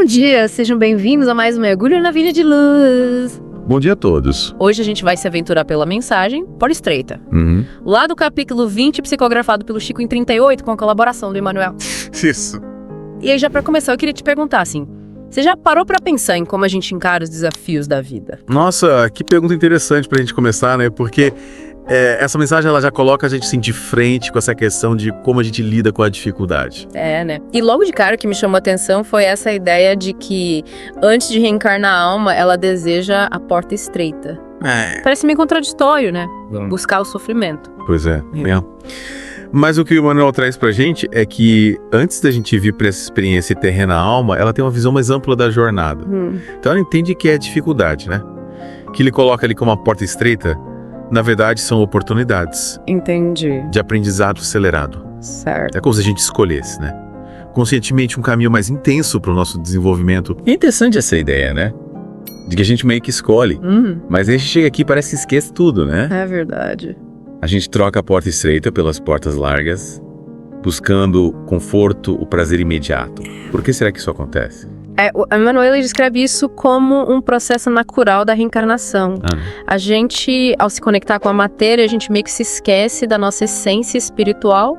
Bom dia, sejam bem-vindos a mais um Mergulho na Vida de Luz. Bom dia a todos. Hoje a gente vai se aventurar pela mensagem Porta Estreita. Lá do capítulo 20, psicografado pelo Chico em 38, com a colaboração do Emmanuel. Isso. E aí, já pra começar, eu queria te perguntar, assim, você já parou pra pensar em como a gente encara os desafios da vida? Nossa, que pergunta interessante pra gente começar, né? Porque essa mensagem ela já coloca a gente assim, de frente com essa questão de como a gente lida com a dificuldade. É, né? E logo de cara o que me chamou a atenção foi essa ideia de que antes de reencarnar a alma, ela deseja a porta estreita. Parece meio contraditório, né? Buscar o sofrimento. Pois é. Mas o que o Emmanuel traz pra gente é que antes da gente vir pra essa experiência terrena alma, ela tem uma visão mais ampla da jornada. Então ela entende que é dificuldade, né? Que ele coloca ali como uma porta estreita, na verdade são oportunidades. Entendi. De aprendizado acelerado. Certo. É como se a gente escolhesse, né? Conscientemente um caminho mais intenso para o nosso desenvolvimento. É interessante essa ideia, né? De que a gente meio que escolhe. Mas a gente chega aqui e parece que esquece tudo, né? É verdade. A gente troca a porta estreita pelas portas largas, buscando conforto, o prazer imediato. Por que será que isso acontece? O Emmanuel descreve isso como um processo natural da reencarnação. A gente, ao se conectar com a matéria, a gente meio que se esquece da nossa essência espiritual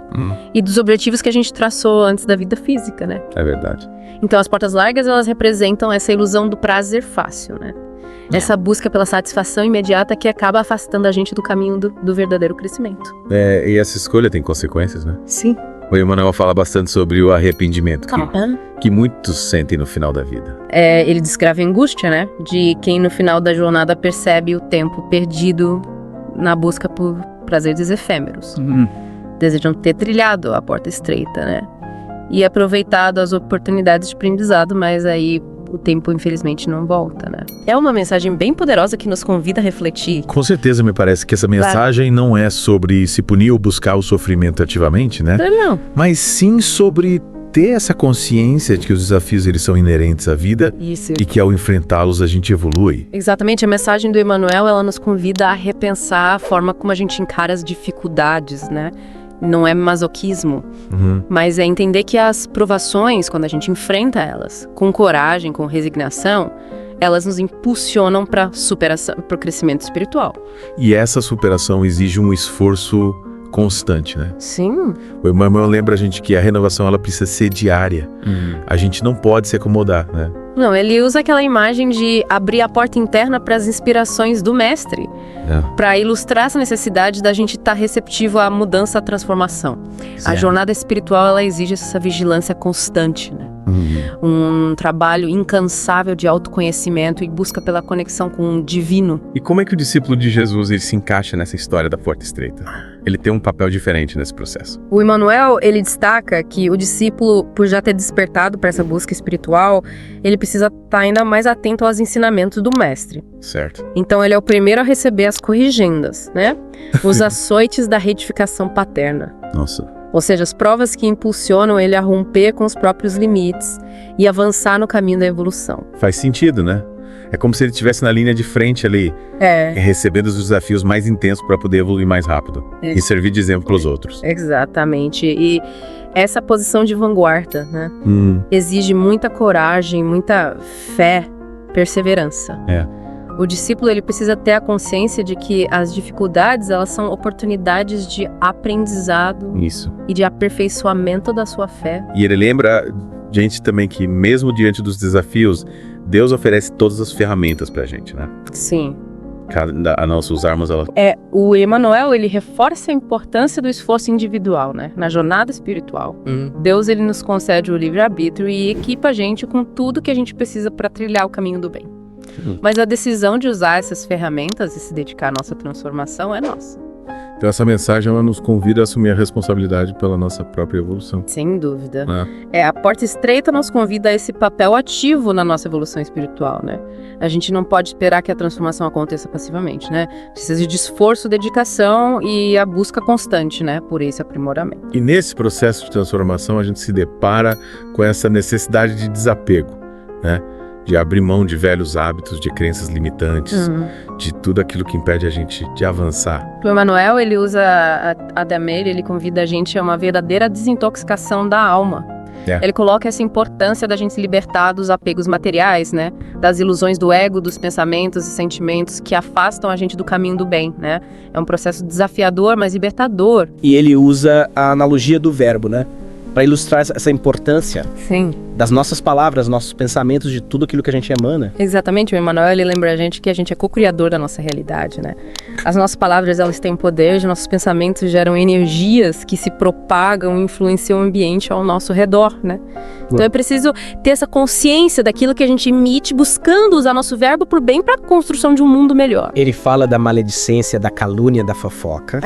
e dos objetivos que a gente traçou antes da vida física, né? É verdade. Então, as portas largas, elas representam essa ilusão do prazer fácil, né? Essa busca pela satisfação imediata que acaba afastando a gente do caminho do verdadeiro crescimento. E essa escolha tem consequências, né? Sim. O Emmanuel fala bastante sobre o arrependimento que muitos sentem no final da vida. Ele descreve a angústia, né? De quem no final da jornada percebe o tempo perdido na busca por prazeres efêmeros. Desejam ter trilhado a porta estreita, né? E aproveitado as oportunidades de aprendizado, mas aí o tempo infelizmente não volta, né? É uma mensagem bem poderosa que nos convida a refletir. Com certeza me parece que essa mensagem não é sobre se punir ou buscar o sofrimento ativamente, né? Não. Mas sim sobre ter essa consciência de que os desafios eles são inerentes à vida. Isso. E que ao enfrentá-los a gente evolui. Exatamente, a mensagem do Emmanuel, ela nos convida a repensar a forma como a gente encara as dificuldades, né? Não é masoquismo, mas é entender que as provações, quando a gente enfrenta elas com coragem, com resignação, elas nos impulsionam para superação, para o crescimento espiritual. E essa superação exige um esforço constante, né? Sim. O Emmanuel lembra a gente que a renovação ela precisa ser diária. A gente não pode se acomodar, né? Não, ele usa aquela imagem de abrir a porta interna para as inspirações do mestre, para ilustrar essa necessidade da gente estar receptivo à mudança, à transformação. A jornada espiritual, ela exige essa vigilância constante, né? Um trabalho incansável de autoconhecimento e busca pela conexão com o divino. E como é que o discípulo de Jesus ele se encaixa nessa história da porta estreita? Ele tem um papel diferente nesse processo. O Emmanuel, ele destaca que o discípulo, por já ter despertado para essa busca espiritual, ele precisa estar ainda mais atento aos ensinamentos do mestre. Certo. Então ele é o primeiro a receber as corrigendas, né? Os açoites da retificação paterna. Nossa. Ou seja, as provas que impulsionam ele a romper com os próprios limites e avançar no caminho da evolução. Faz sentido, né? É como se ele estivesse na linha de frente ali, recebendo os desafios mais intensos para poder evoluir mais rápido e servir de exemplo para os outros. Exatamente. E essa posição de vanguarda, né? Exige muita coragem, muita fé, perseverança. O discípulo, ele precisa ter a consciência de que as dificuldades, elas são oportunidades de aprendizado e de aperfeiçoamento da sua fé. E ele lembra gente também que mesmo diante dos desafios, Deus oferece todas as ferramentas pra gente, né? Sim. A nós usarmos ela. O Emmanuel, ele reforça a importância do esforço individual, né? Na jornada espiritual. Deus, ele nos concede o livre-arbítrio e equipa a gente com tudo que a gente precisa para trilhar o caminho do bem. Mas a decisão de usar essas ferramentas e se dedicar à nossa transformação é nossa. Então essa mensagem ela nos convida a assumir a responsabilidade pela nossa própria evolução. Sem dúvida. A porta estreita nos convida a esse papel ativo na nossa evolução espiritual, né? A gente não pode esperar que a transformação aconteça passivamente, né? Precisa de esforço, dedicação e a busca constante, né? Por esse aprimoramento. E nesse processo de transformação a gente se depara com essa necessidade de desapego, né? De abrir mão de velhos hábitos, de crenças limitantes, de tudo aquilo que impede a gente de avançar. O Emmanuel, ele usa a Dameire, ele convida a gente a uma verdadeira desintoxicação da alma. Ele coloca essa importância da gente se libertar dos apegos materiais, né? Das ilusões do ego, dos pensamentos e sentimentos que afastam a gente do caminho do bem, né? É um processo desafiador, mas libertador. E ele usa a analogia do verbo, né? Para ilustrar essa importância das nossas palavras, nossos pensamentos, de tudo aquilo que a gente emana. Exatamente, o Emmanuel, ele lembra a gente que a gente é co-criador da nossa realidade, né? As nossas palavras, elas têm poder, os nossos pensamentos geram energias que se propagam e influenciam o ambiente ao nosso redor, né? Então é preciso ter essa consciência daquilo que a gente emite, buscando usar nosso verbo por bem para a construção de um mundo melhor. Ele fala da maledicência, da calúnia, da fofoca,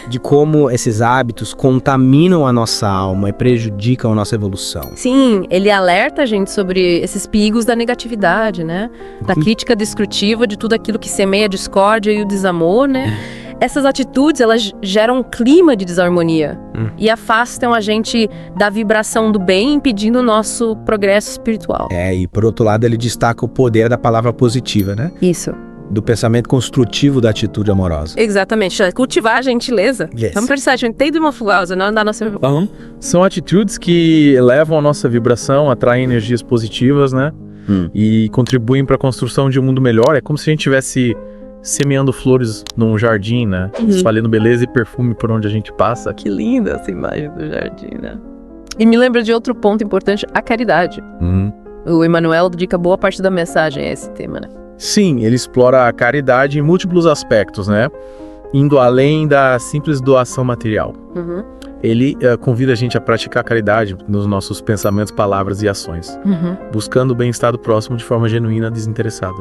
de como esses hábitos contaminam a nossa alma e prejudicam a nossa evolução. Sim, ele alerta a gente sobre esses perigos da negatividade, né? Da crítica destrutiva de tudo aquilo que semeia a discórdia e o desamor, né? Essas atitudes, elas geram um clima de desarmonia e afastam a gente da vibração do bem, impedindo o nosso progresso espiritual. E por outro lado, ele destaca o poder da palavra positiva, né? Isso. Do pensamento construtivo da atitude amorosa. Exatamente. Cultivar a gentileza. Vamos pensar, a gente tem de uma fugaça, não da nossa... São atitudes que elevam a nossa vibração, atraem energias positivas, né? E contribuem para a construção de um mundo melhor. É como se a gente estivesse semeando flores num jardim, né? Espalhando beleza e perfume por onde a gente passa. Que linda essa imagem do jardim, né? E me lembra de outro ponto importante, a caridade. O Emmanuel dedica boa parte da mensagem a esse tema, né? Sim, ele explora a caridade em múltiplos aspectos, né? Indo além da simples doação material. Ele convida a gente a praticar a caridade nos nossos pensamentos, palavras e ações, buscando o bem-estar do próximo de forma genuína, desinteressada.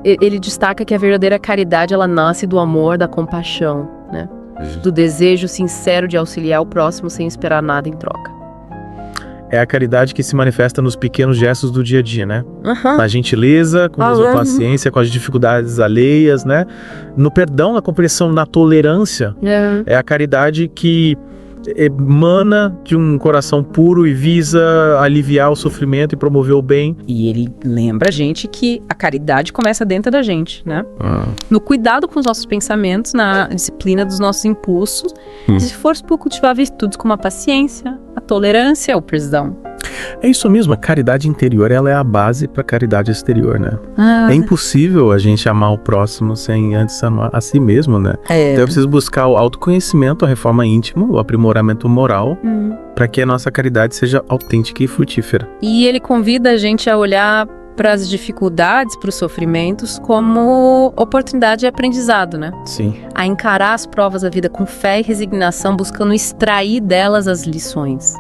Ele destaca que a verdadeira caridade, ela nasce do amor, da compaixão, né? Do desejo sincero de auxiliar o próximo sem esperar nada em troca. É a caridade que se manifesta nos pequenos gestos do dia a dia, né? Na gentileza, com a paciência, com as dificuldades alheias, né? No perdão, na compreensão, na tolerância. É a caridade que emana de um coração puro e visa aliviar o sofrimento e promover o bem. E ele lembra a gente que a caridade começa dentro da gente, né? No cuidado com os nossos pensamentos, na disciplina dos nossos impulsos, e se for por cultivar virtudes como a paciência, a tolerância, o perdão. É isso mesmo, a caridade interior, ela é a base para a caridade exterior, né? É impossível a gente amar o próximo sem antes amar a si mesmo, né? Então é preciso buscar o autoconhecimento, a reforma íntima, o aprimoramento moral, para que a nossa caridade seja autêntica e frutífera. E ele convida a gente a olhar para as dificuldades, para os sofrimentos, como oportunidade de aprendizado, né? Sim. A encarar as provas da vida com fé e resignação, buscando extrair delas as lições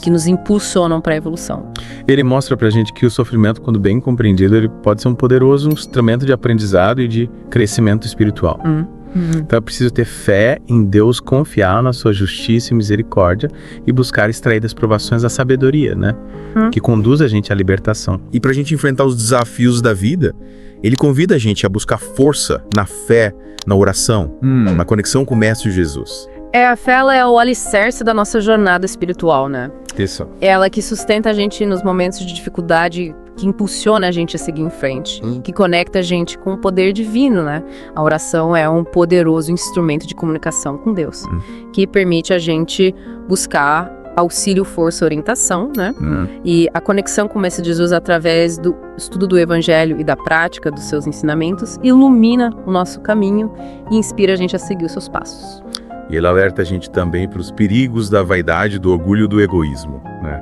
que nos impulsionam para a evolução. Ele mostra pra gente que o sofrimento, quando bem compreendido, ele pode ser um poderoso instrumento de aprendizado e de crescimento espiritual. Então é preciso ter fé em Deus, confiar na sua justiça e misericórdia e buscar extrair das provações a sabedoria, né? Que conduz a gente à libertação. E pra gente enfrentar os desafios da vida, ele convida a gente a buscar força na fé, na oração, na conexão com o Mestre Jesus. A fé, ela é o alicerce da nossa jornada espiritual, né? Isso. É ela que sustenta a gente nos momentos de dificuldade, que impulsiona a gente a seguir em frente, que conecta a gente com o poder divino, né? A oração é um poderoso instrumento de comunicação com Deus, que permite a gente buscar auxílio, força, orientação, né? E a conexão com o Mestre Jesus através do estudo do Evangelho e da prática dos seus ensinamentos ilumina o nosso caminho e inspira a gente a seguir os seus passos. E ele alerta a gente também para os perigos da vaidade, do orgulho e do egoísmo, né?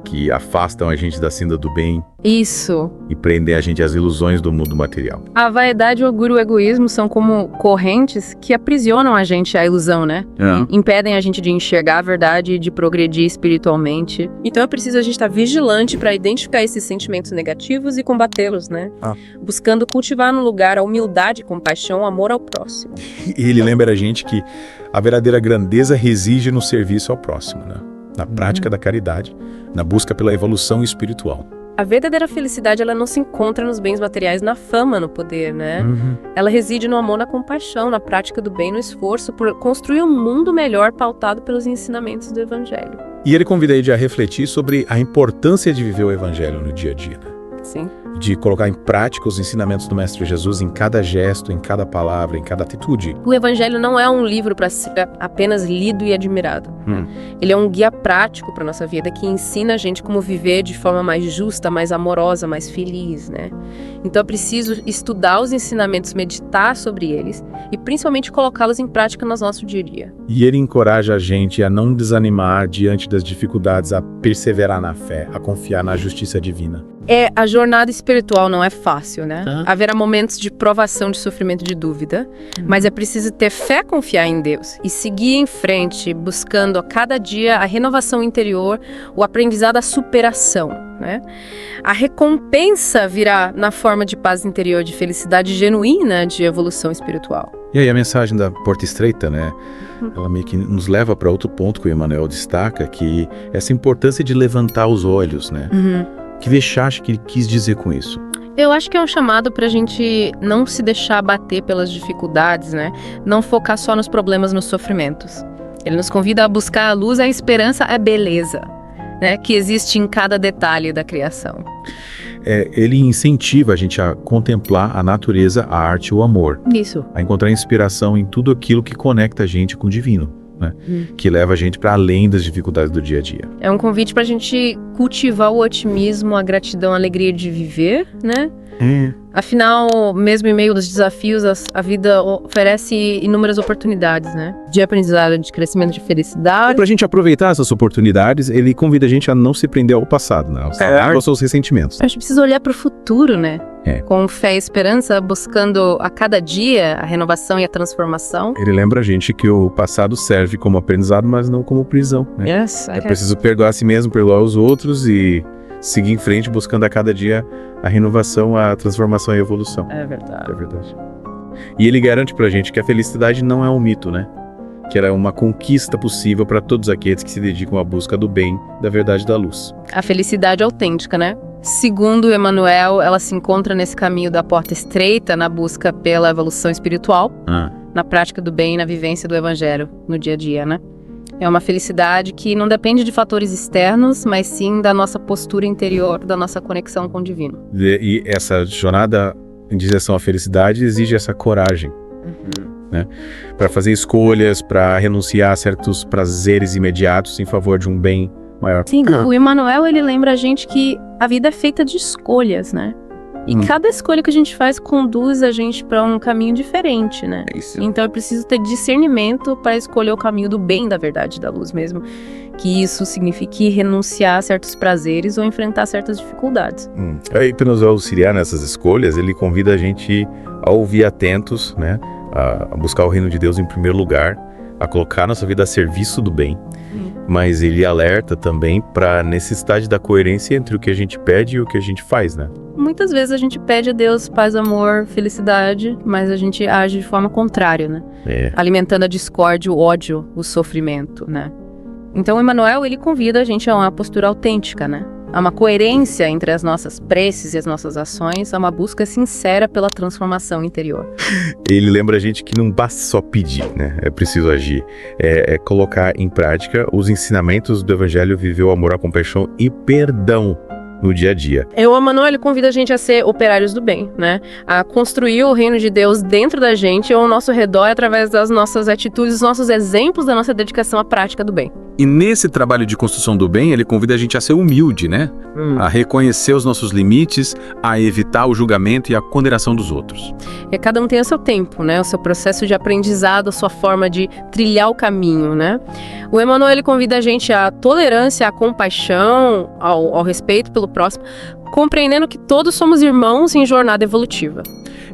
Que afastam a gente da senda do bem. Isso. E prendem a gente às ilusões do mundo material. A vaidade, o orgulho e o egoísmo são como correntes que aprisionam a gente à ilusão, né? Impedem a gente de enxergar a verdade e de progredir espiritualmente. Então é preciso a gente estar vigilante para identificar esses sentimentos negativos e combatê-los, né? Buscando cultivar no lugar a humildade, compaixão, amor ao próximo. E ele lembra a gente que a verdadeira grandeza reside no serviço ao próximo, né? Na prática da caridade, na busca pela evolução espiritual. A verdadeira felicidade, ela não se encontra nos bens materiais, na fama, no poder, né? Ela reside no amor, na compaixão, na prática do bem, no esforço por construir um mundo melhor pautado pelos ensinamentos do Evangelho. E ele convida a gente a refletir sobre a importância de viver o Evangelho no dia a dia, né? Sim. De colocar em prática os ensinamentos do Mestre Jesus em cada gesto, em cada palavra, em cada atitude. O Evangelho não é um livro para ser apenas lido e admirado. Ele é um guia prático para nossa vida que ensina a gente como viver de forma mais justa, mais amorosa, mais feliz, né? Então é preciso estudar os ensinamentos, meditar sobre eles e principalmente colocá-los em prática no nosso dia a dia. E ele encoraja a gente a não desanimar diante das dificuldades, a perseverar na fé, a confiar na justiça divina. A jornada espiritual não é fácil, né? Haverá momentos de provação, de sofrimento, de dúvida, mas é preciso ter fé, confiar em Deus e seguir em frente, buscando a cada dia a renovação interior, o aprendizado, a superação, né? A recompensa virá na forma de paz interior, de felicidade genuína, de evolução espiritual. E aí a mensagem da Porta Estreita, né? Ela meio que nos leva para outro ponto que o Emmanuel destaca, que essa importância de levantar os olhos, né? O que você acha que ele quis dizer com isso? Eu acho que é um chamado para a gente não se deixar abater pelas dificuldades, né? Não focar só nos problemas, nos sofrimentos. Ele nos convida a buscar a luz, a esperança, a beleza, né? Que existe em cada detalhe da criação. Ele incentiva a gente a contemplar a natureza, a arte e o amor. Isso. A encontrar inspiração em tudo aquilo que conecta a gente com o divino, né? Que leva a gente para além das dificuldades do dia a dia. É um convite para a gente cultivar o otimismo, a gratidão, a alegria de viver, né? Afinal, mesmo em meio dos desafios, a vida oferece inúmeras oportunidades, né? De aprendizado, de crescimento, de felicidade. Para a gente aproveitar essas oportunidades, ele convida a gente a não se prender ao passado, né? Aos seus ressentimentos. A gente precisa olhar para o futuro, né? Com fé e esperança, buscando a cada dia a renovação e a transformação. Ele lembra a gente que o passado serve como aprendizado, mas não como prisão, né? É preciso perdoar a si mesmo, perdoar os outros e seguir em frente, buscando a cada dia a renovação, a transformação e a evolução. É verdade. É verdade. E ele garante pra gente que a felicidade não é um mito, né? Que ela é uma conquista possível para todos aqueles que se dedicam à busca do bem, da verdade e da luz. A felicidade autêntica, né? Segundo Emmanuel, ela se encontra nesse caminho da porta estreita, na busca pela evolução espiritual, na prática do bem e na vivência do Evangelho no dia a dia, né? É uma felicidade que não depende de fatores externos, mas sim da nossa postura interior, da nossa conexão com o divino. E essa jornada em direção à felicidade exige essa coragem, né? Para fazer escolhas, para renunciar a certos prazeres imediatos em favor de um bem maior. Sim, o Emmanuel, ele lembra a gente que a vida é feita de escolhas, né? E cada escolha que a gente faz conduz a gente para um caminho diferente, né? Então é preciso ter discernimento para escolher o caminho do bem, da verdade, da luz mesmo. Que isso signifique renunciar a certos prazeres ou enfrentar certas dificuldades. Aí, para nos auxiliar nessas escolhas, ele convida a gente a ouvir atentos, né? A buscar o reino de Deus em primeiro lugar, a colocar nossa vida a serviço do bem. Mas ele alerta também para a necessidade da coerência entre o que a gente pede e o que a gente faz, né? Muitas vezes a gente pede a Deus paz, amor, felicidade, mas a gente age de forma contrária, né? Alimentando a discórdia, o ódio, o sofrimento, né? Então o Emmanuel, ele convida a gente a uma postura autêntica, né? A uma coerência entre as nossas preces e as nossas ações, a uma busca sincera pela transformação interior. Ele lembra a gente que não basta só pedir, né? É preciso agir. É colocar em prática os ensinamentos do Evangelho, viver o amor, a compaixão e perdão no dia a dia. O Emmanuel, ele convida a gente a ser operários do bem, né? A construir o reino de Deus dentro da gente ou ao nosso redor através das nossas atitudes, dos nossos exemplos da nossa dedicação à prática do bem. E nesse trabalho de construção do bem, ele convida a gente a ser humilde, né? A reconhecer os nossos limites, a evitar o julgamento e a condenação dos outros. E cada um tem o seu tempo, né? O seu processo de aprendizado, a sua forma de trilhar o caminho, né? O Emmanuel, ele convida a gente à tolerância, à compaixão, ao respeito pelo próximo, compreendendo que todos somos irmãos em jornada evolutiva.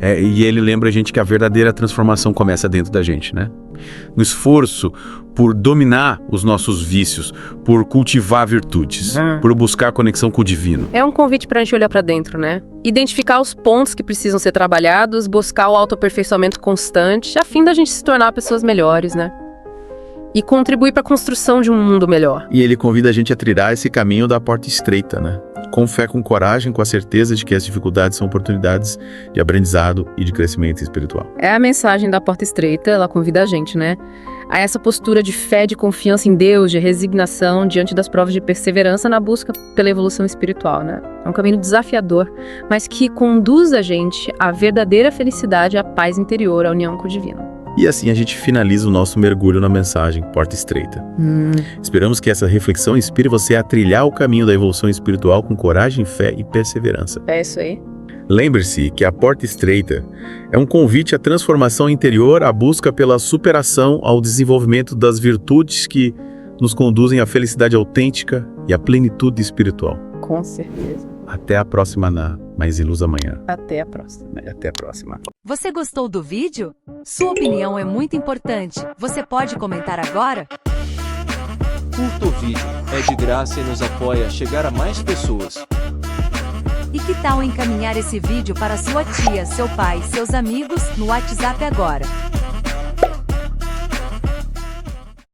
E ele lembra a gente que a verdadeira transformação começa dentro da gente, né? No esforço por dominar os nossos vícios, por cultivar virtudes, por buscar conexão com o divino. É um convite para a gente olhar para dentro, né? Identificar os pontos que precisam ser trabalhados, buscar o autoaperfeiçoamento constante, a fim da gente se tornar pessoas melhores, né? E contribuir para a construção de um mundo melhor. E ele convida a gente a trilhar esse caminho da porta estreita, né? Com fé, com coragem, com a certeza de que as dificuldades são oportunidades de aprendizado e de crescimento espiritual. É a mensagem da porta estreita, ela convida a gente, né? a essa postura de fé, de confiança em Deus, de resignação diante das provas de perseverança na busca pela evolução espiritual, né? É um caminho desafiador, mas que conduz a gente à verdadeira felicidade, à paz interior, à união com o divino. E assim a gente finaliza o nosso mergulho na mensagem Porta Estreita. Esperamos que essa reflexão inspire você a trilhar o caminho da evolução espiritual com coragem, fé e perseverança. É isso aí. Lembre-se que a Porta Estreita é um convite à transformação interior, à busca pela superação, ao desenvolvimento das virtudes que nos conduzem à felicidade autêntica e à plenitude espiritual. Com certeza. Até a próxima na Mais Ilus Amanhã. Até a próxima. Até a próxima. Você gostou do vídeo? Sua opinião é muito importante. Você pode comentar agora? Curta o vídeo, é de graça e nos apoia a chegar a mais pessoas. E que tal encaminhar esse vídeo para sua tia, seu pai, seus amigos no WhatsApp agora?